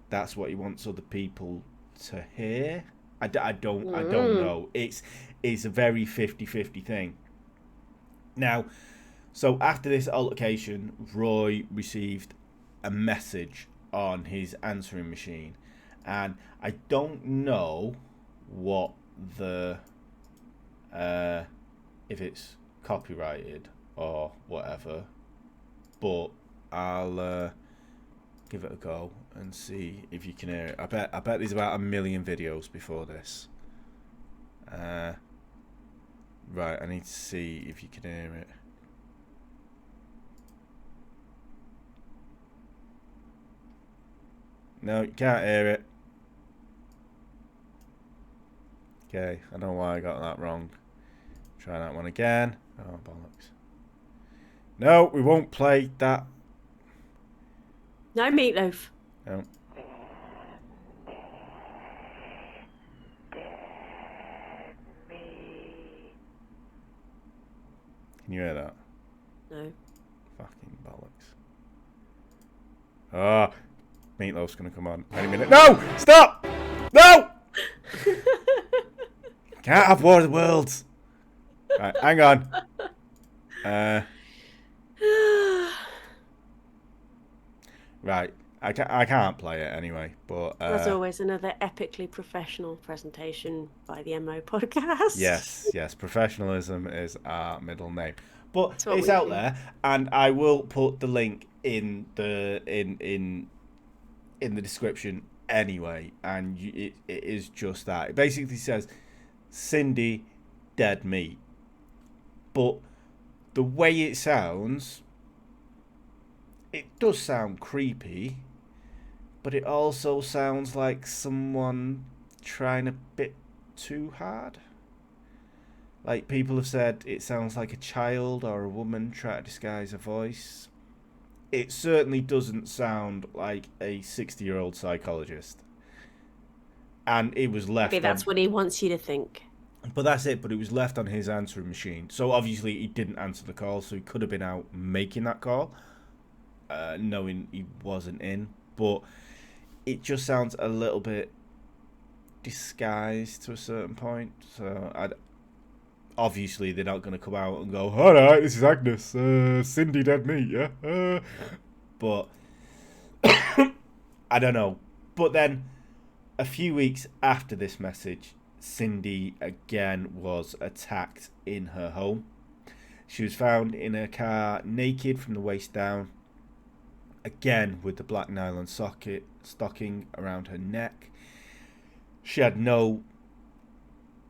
that's what he wants other people to hear. I don't know. It's a very 50-50 thing. Now, so after this altercation, Roy received a message on his answering machine, and I don't know what the if it's copyrighted or whatever, but I'll give it a go and see if you can hear it. I bet there's about 1 million videos before this. Right, I need to see if you can hear it. No, you can't hear it. Okay, I don't know why I got that wrong. Try that one again. Oh, bollocks. No, we won't play that. No meatloaf. No. Can you hear that? No. Fucking bollocks. Ah, Meatloaf's gonna come on any minute. No! Stop! No! Can't have War of the Worlds. Right, hang on. Right, I can't play it anyway, but as always, another epically professional presentation by the MO podcast. Yes, professionalism is our middle name, but it's we out do. there, and I will put the link in the in the description anyway, and it is just that. It basically says Cindy dead meat, but the way it sounds, it does sound creepy, but it also sounds like someone trying a bit too hard. Like people have said, it sounds like a child or a woman trying to disguise a voice. It certainly doesn't sound like a 60-year-old psychologist. And it was left. Maybe that's what he wants you to think. But that's it. But it was left on his answering machine. So obviously he didn't answer the call. So he could have been out making that call, knowing he wasn't in. But it just sounds a little bit disguised to a certain point. So obviously they're not going to come out and go, "All right, this is Agnes, Cindy dead meat, yeah." But I don't know. But then a few weeks after this message, Cindy again was attacked in her home. She was found in her car naked from the waist down, again with the black nylon stocking around her neck. She had no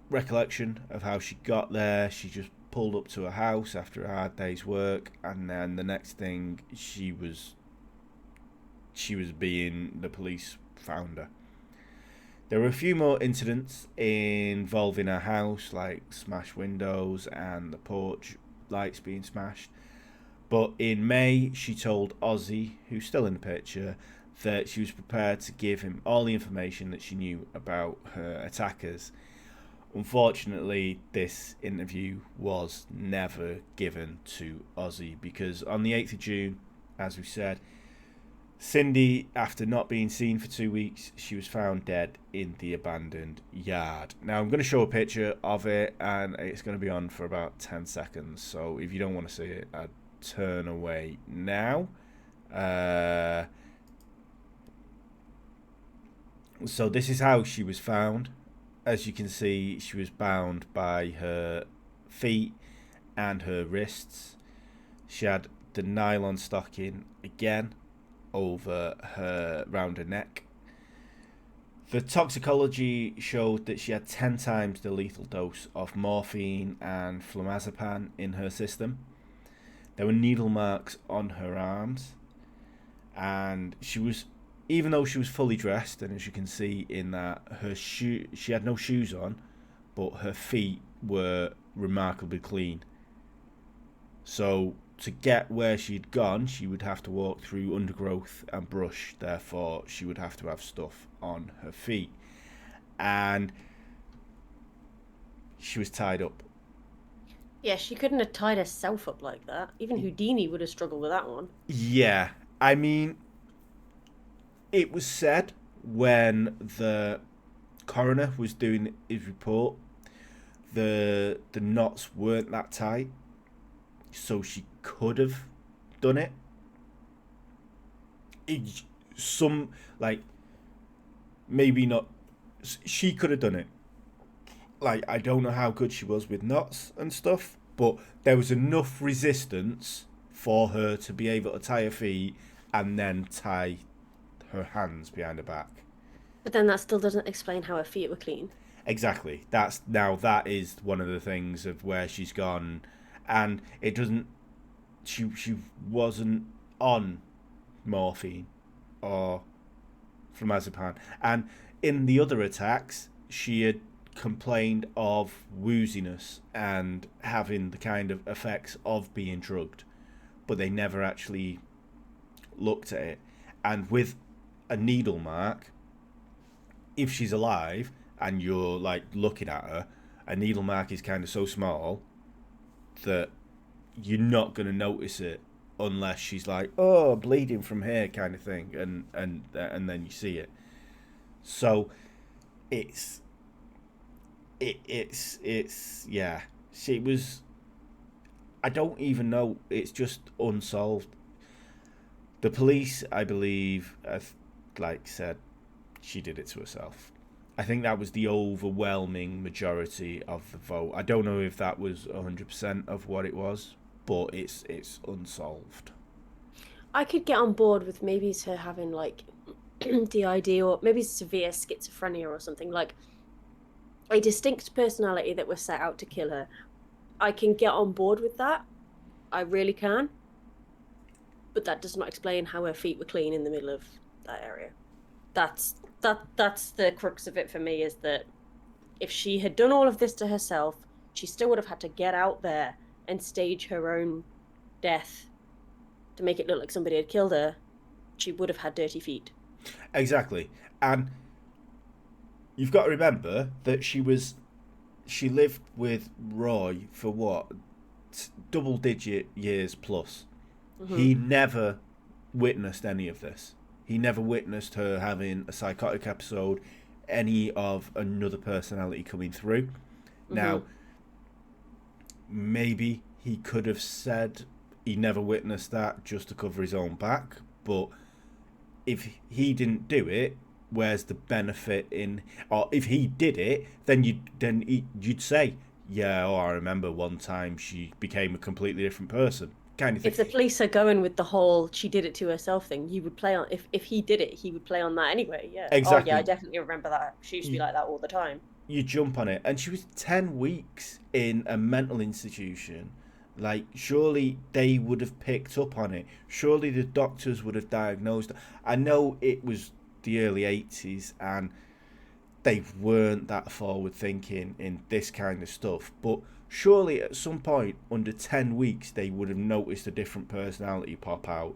recollection of how she got there. She just pulled up to her house after a hard day's work, and then the next thing the police found her. There were a few more incidents involving her house, like smashed windows and the porch lights being smashed. But in May, she told Ozzy, who's still in the picture, that she was prepared to give him all the information that she knew about her attackers. Unfortunately, this interview was never given to Ozzy because on the 8th of June, as we said, Cindy, after not being seen for 2 weeks, she was found dead in the abandoned yard. Now, I'm going to show a picture of it, and it's going to be on for about 10 seconds. So if you don't want to see it, I'd turn away now. So this is how she was found. As you can see, she was bound by her feet and her wrists. She had the nylon stocking again over round her neck. The toxicology showed that she had 10 times the lethal dose of morphine and flurazepam in her system. There were needle marks on her arms, and even though she was fully dressed, and as you can see in that, she had no shoes on, but her feet were remarkably clean. So to get where she'd gone, she would have to walk through undergrowth and brush. Therefore, she would have to have stuff on her feet. And she was tied up. Yeah, she couldn't have tied herself up like that. Even Houdini would have struggled with that one. Yeah, I mean, it was said when the coroner was doing his report, the knots weren't that tight, so she could have done it. Maybe not. She could have done it. Like, I don't know how good she was with knots and stuff, but there was enough resistance for her to be able to tie her feet and then tie her hands behind her back. But then that still doesn't explain how her feet were clean. Exactly. That is one of the things of where she's gone, and it doesn't. She wasn't on morphine or flurazepam, and in the other attacks, she had complained of wooziness and having the kind of effects of being drugged, but they never actually looked at it. And with a needle mark, if she's alive and you're like looking at her, a needle mark is kind of so small that you're not going to notice it unless she's like, oh, bleeding from here kind of thing, and then you see it. So it's yeah. She was. I don't even know. It's just unsolved. The police, I believe, have said she did it to herself. I think that was the overwhelming majority of the vote. I don't know if that was 100% of what it was, but it's unsolved. I could get on board with maybe her having like DID or maybe severe schizophrenia or something, like a distinct personality that was set out to kill her. I can get on board with that. I really can. But that does not explain how her feet were clean in the middle of that area. That's the crux of it for me, is that if she had done all of this to herself, she still would have had to get out there and stage her own death to make it look like somebody had killed her. She would have had dirty feet. Exactly. And you've got to remember that she lived with Roy for what? Double-digit years plus. Mm-hmm. He never witnessed any of this. He never witnessed her having a psychotic episode, any of another personality coming through. Mm-hmm. Now, maybe he could have said he never witnessed that just to cover his own back, but if he didn't do it, where's the benefit in? Or if he did it, then you'd say, yeah, oh, I remember one time she became a completely different person, kind of thing. If the police are going with the whole she did it to herself thing, you would play on. If he did it, he would play on that anyway. Yeah. Exactly. Oh yeah, I definitely remember that. She used to be like that all the time. You jump on it, and she was 10 weeks in a mental institution. Like, surely they would have picked up on it. Surely the doctors would have diagnosed. I know it was the early 80s and they weren't that forward thinking in this kind of stuff, but surely at some point under 10 weeks they would have noticed a different personality pop out.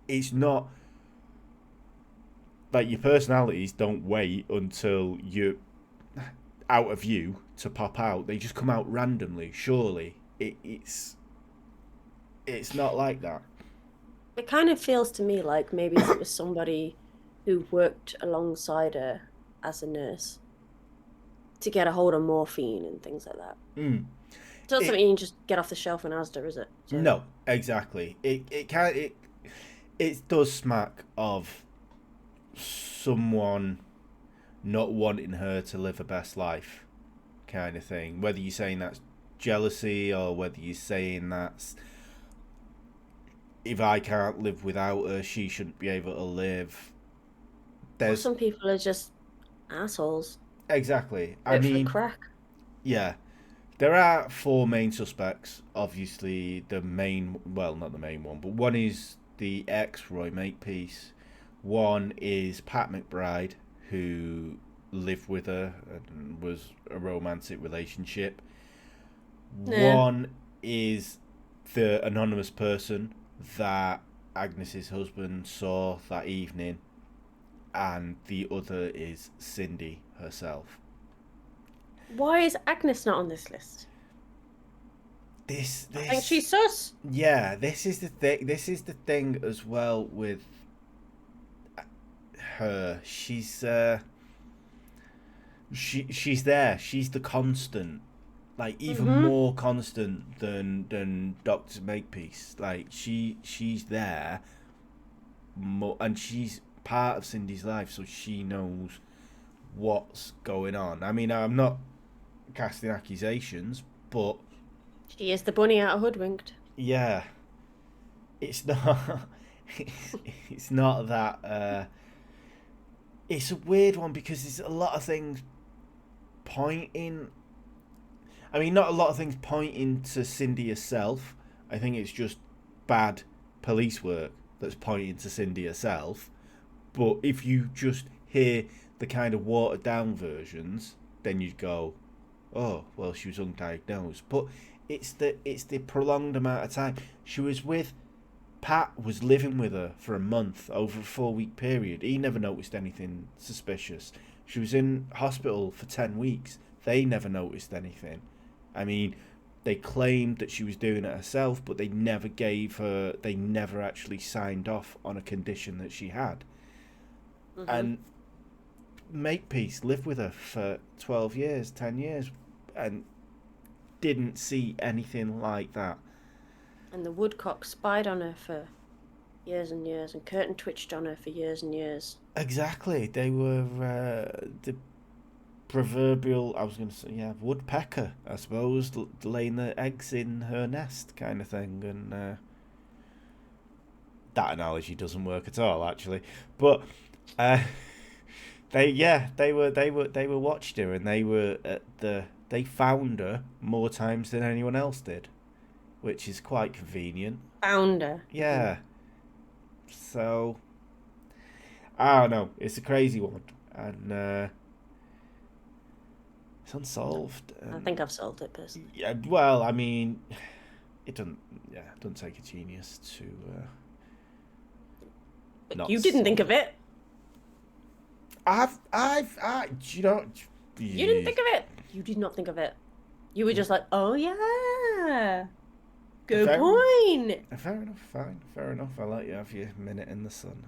It's not like your personalities don't wait until you're out of view to pop out. They just come out randomly. Surely it's not like that. It kind of feels to me like maybe it was somebody who worked alongside her as a nurse to get a hold of morphine and things like that. It's not something you can just get off the shelf in Asda, is it? So... No, exactly. It does smack of someone not wanting her to live her best life, kind of thing. Whether you're saying that's jealousy or whether you're saying that's if I can't live without her, she shouldn't be able to live. There's Some people are just assholes. exactly. I Fit for the mean, crack. yeah. There are four main suspects. Obviously, the main, well, not the main one, but one is the ex Roy Makepeace. One is Pat McBride, who lived with her and was a romantic relationship. Yeah. One is the anonymous person that Agnes's husband saw that evening, and the other is Cindy herself. Why is Agnes not on this list? This I think she's sus. Yeah, this is the thing. This is the thing as well with her. She's she's there. She's the constant, like even more constant than Doctor Makepeace. Like she's there, and she's part of Cindy's life, so she knows what's going on. I mean, I'm not casting accusations, but She is the bunny out of Hoodwinked. yeah, it's not. It's not that. It's a weird one because there's a lot of things pointing. I mean, not a lot of things pointing to Cindy herself. I think it's just bad police work that's pointing to Cindy herself. But if you just hear the kind of watered down versions, then you'd go, "Oh, well, she was undiagnosed." But it's the prolonged amount of time she was with. Pat was living with her for a month, over a 4-week period. He never noticed anything suspicious. She was in hospital for 10 weeks. They never noticed anything. I mean, they claimed that she was doing it herself, but they never actually signed off on a condition that she had. And Makepeace lived with her for 12 years, 10 years, and didn't see anything like that. And the Woodcock spied on her for years and years, and Curtin twitched on her for years and years. Exactly. They were the proverbial, I was going to say, yeah, woodpecker, I suppose, laying the eggs in her nest kind of thing. And that analogy doesn't work at all, actually. But they were watched her, and they found her more times than anyone else did, which is quite convenient. Found her. Yeah. So, I don't know. It's a crazy one. And it's unsolved. I think I've solved it, personally. Yeah, well, I mean, it doesn't take a genius to But you didn't think of it. you know... You didn't think of it. You did not think of it. You were just like, oh, yeah. Good point. Fair enough, fine. Fair enough. I'll let you have your minute in the sun.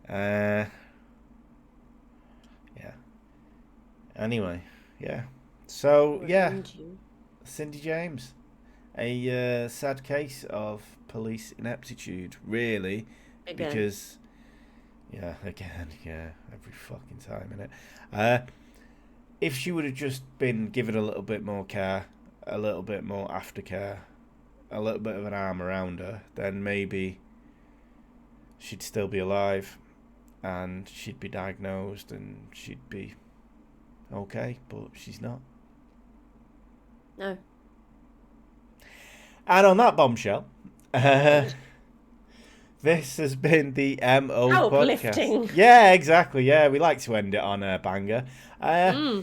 Yeah. Anyway, yeah. So, yeah. Cindy James. A sad case of police ineptitude, really. Again. Because, every fucking time, innit? If she would have just been given a little bit more care, a little bit more aftercare, a little bit of an arm around her, then maybe she'd still be alive and she'd be diagnosed and she'd be okay, but she's not. No. And on that bombshell, this has been the MO Uplifting. podcast. Yeah, exactly. Yeah, we like to end it on a banger. Yeah,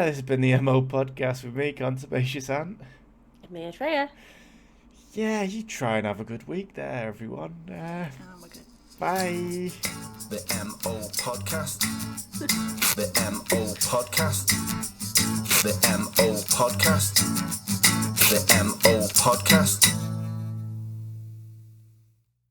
this has been the MO podcast with me, Conservacious Ant. Me and Freya. Yeah, you try and have a good week there, everyone. We're good. Bye. The MO podcast. The MO podcast. The MO podcast. The MO podcast.